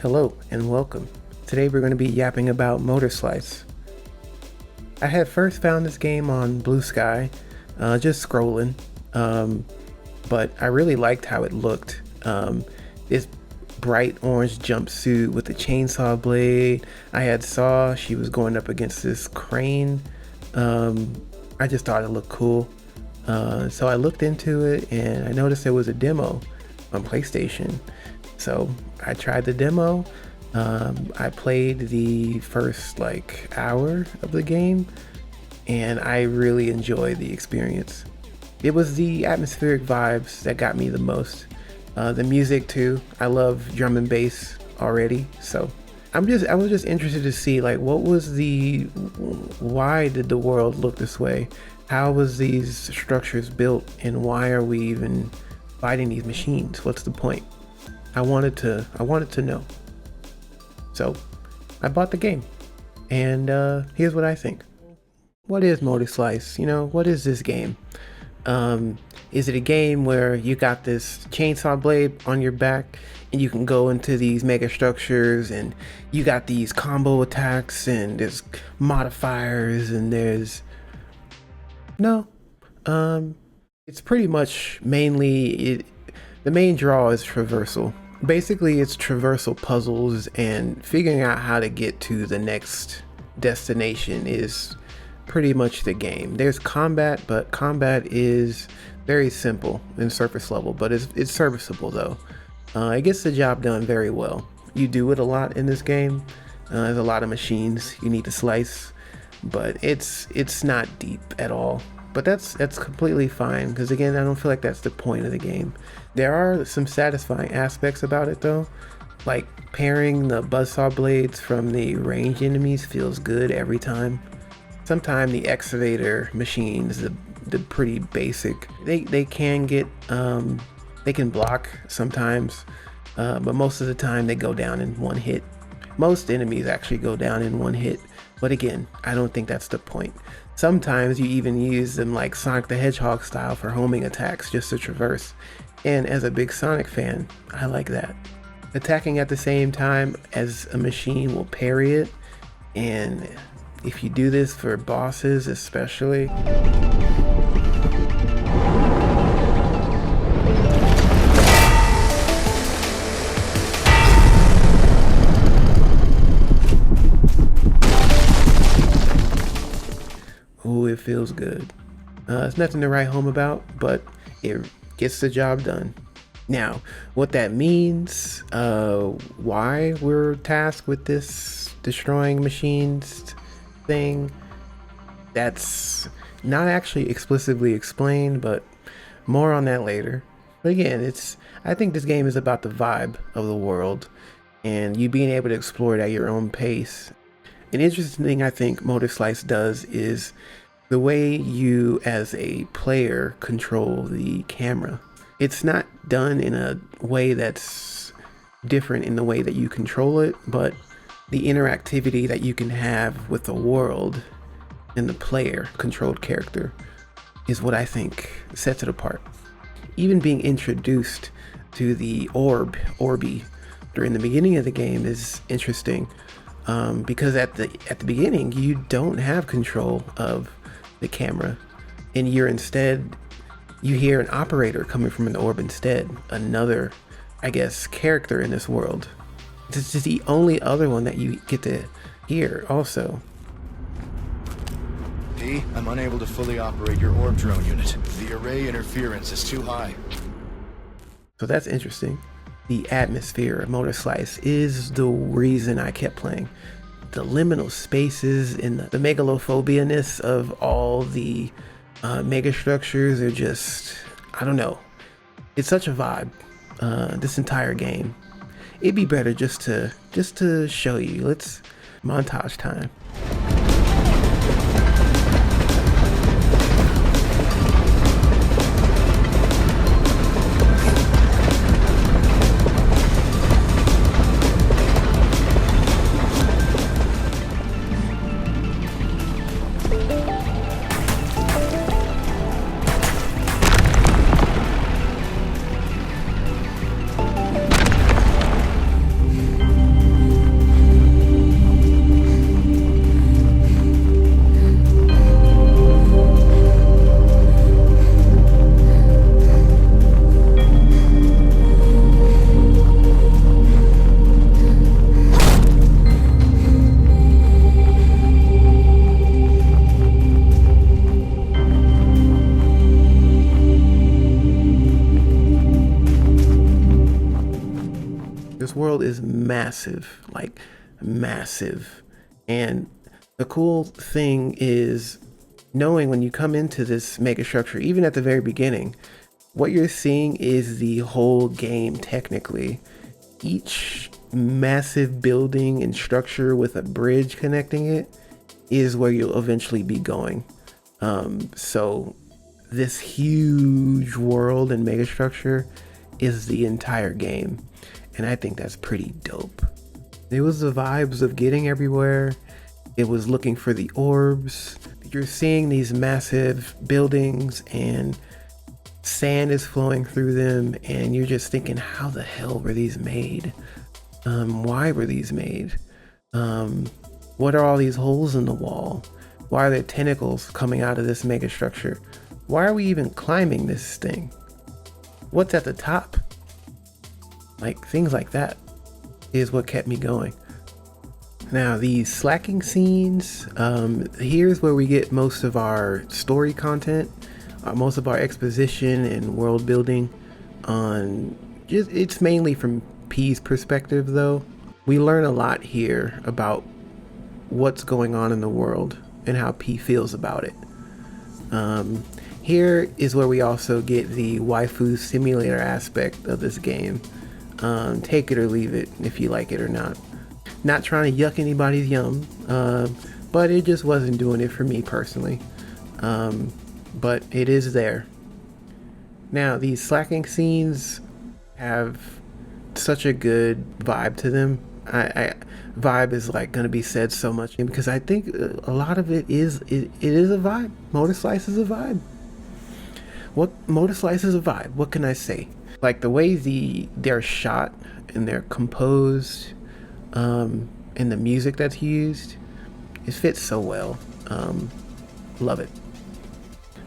Hello and welcome. Today we're going to be yapping about MOTORSLICE. I had first found this game on Blue Sky, just scrolling, but I really liked how it looked. This bright orange jumpsuit with the chainsaw blade. I saw she was going up against this crane. I just thought it looked cool. So I looked into it and I noticed there was a demo on PlayStation. So I tried the demo. I played the first hour of the game and I really enjoyed the experience. It was the atmospheric vibes that got me the most. The music too. I love drum and bass already. So I was just interested to see why did the world look this way? How was these structures built and why are we even fighting these machines? What's the point? I wanted to know. So I bought the game and here's what I think. What is MOTORSLICE? What is this game? Is it a game where you got this chainsaw blade on your back and you can go into these megastructures and you got these combo attacks and there's modifiers and no. It's pretty much mainly the main draw is traversal. Basically, it's traversal puzzles and figuring out how to get to the next destination is pretty much the game. There's combat, but combat is very simple and surface level, but it's serviceable though. It gets the job done very well. You do it a lot in this game. There's a lot of machines you need to slice, but it's not deep at all. But that's completely fine because again, I don't feel like that's the point of the game. There are some satisfying aspects about it though, like parrying the buzzsaw blades from the ranged enemies feels good every time. Sometimes the excavator machines, the pretty basic, they can get they can block sometimes, but most of the time they go down in one hit. Most enemies actually go down in one hit, but again, I don't think that's the point. Sometimes you even use them like Sonic the Hedgehog style for homing attacks just to traverse. And as a big Sonic fan, I like that. Attacking at the same time as a machine will parry it. And if you do this for bosses especially, ooh, it feels good. It's nothing to write home about, but it gets the job done. Now, what that means, why we're tasked with this destroying machines thing, that's not actually explicitly explained, but more on that later. But again, I think this game is about the vibe of the world and you being able to explore it at your own pace. An interesting thing I think MOTORSLICE does is the way you as a player control the camera. It's not done in a way that's different in the way that you control it, but the interactivity that you can have with the world and the player controlled character is what I think sets it apart. Even being introduced to the Orby during the beginning of the game is interesting. Because at the beginning you don't have control of the camera and you hear an operator coming from an orb instead, another character in this world. This is the only other one that you get to hear also. D, I'm unable to fully operate your orb drone unit. The array interference is too high. So that's interesting. The atmosphere of MOTORSLICE is the reason I kept playing. The liminal spaces and the megalophobia-ness of all the megastructures are just, I don't know. It's such a vibe, this entire game. It'd be better just to show you. Let's montage time. is massive, like massive. And the cool thing is knowing when you come into this megastructure, even at the very beginning, what you're seeing is the whole game technically. Each massive building and structure with a bridge connecting it is where you'll eventually be going. So this huge world and megastructure is the entire game, and I think that's pretty dope. It was the vibes of getting everywhere. It was looking for the orbs. You're seeing these massive buildings and sand is flowing through them, and you're just thinking, how the hell were these made? Why were these made? What are all these holes in the wall? Why are there tentacles coming out of this megastructure? Why are we even climbing this thing? What's at the top? Like, things like that is what kept me going. Now, these slacking scenes, here's where we get most of our story content, most of our exposition and world building. It's mainly from P's perspective, though. We learn a lot here about what's going on in the world and how P feels about it. Here is where we also get the waifu simulator aspect of this game. Take it or leave it if you like it or not. Not trying to yuck anybody's yum, but it just wasn't doing it for me personally. But it is there. Now, these slacking scenes have such a good vibe to them. Vibe is like going to be said so much because I think a lot of it is a vibe. MOTORSLICE is a vibe. MOTORSLICE is a vibe. What can I say? Like the way they're shot and they're composed, and the music that's used, it fits so well. Love it.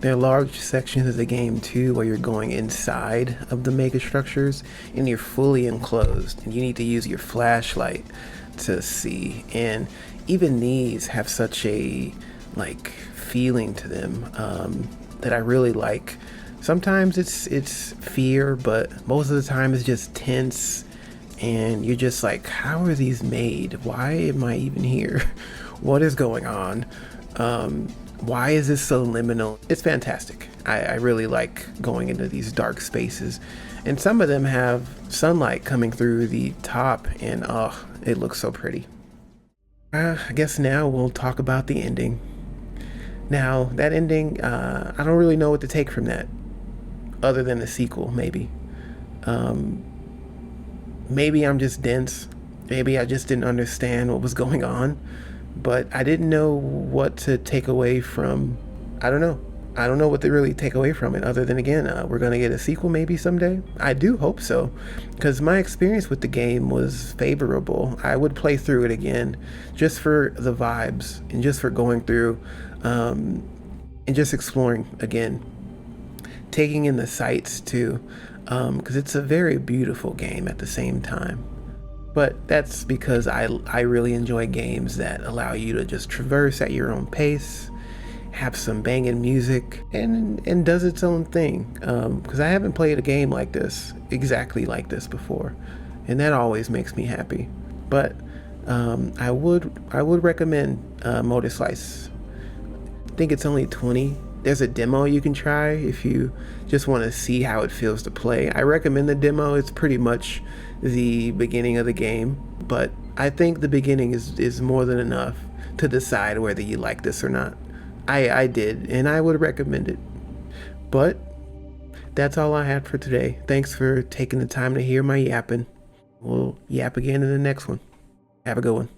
There are large sections of the game too where you're going inside of the megastructures and you're fully enclosed and you need to use your flashlight to see. And even these have such a like feeling to them that I really like. Sometimes it's fear, but most of the time it's just tense and you're just like, how are these made? Why am I even here? What is going on? Why is this so liminal? It's fantastic. I really like going into these dark spaces, and some of them have sunlight coming through the top, and oh, it looks so pretty. I guess now we'll talk about the ending. Now, that ending, I don't really know what to take from that, other than the sequel, maybe. Maybe I'm just dense. Maybe I just didn't understand what was going on. But I didn't know what to take away from. I don't know what to really take away from it, other than, again, we're going to get a sequel maybe someday. I do hope so, because my experience with the game was favorable. I would play through it again just for the vibes and just for going through and just exploring again, taking in the sights too, because it's a very beautiful game at the same time. But that's because I really enjoy games that allow you to just traverse at your own pace, have some banging music, and does its own thing. Because I haven't played a game like this, exactly like this before, and that always makes me happy. But I would recommend MOTORSLICE. I think it's only $20. There's a demo you can try if you just want to see how it feels to play. I recommend the demo. It's pretty much the beginning of the game, but I think the beginning is more than enough to decide whether you like this or not. I did, and I would recommend it. But that's all I had for today. Thanks for taking the time to hear my yapping. We'll yap again in the next one. Have a good one.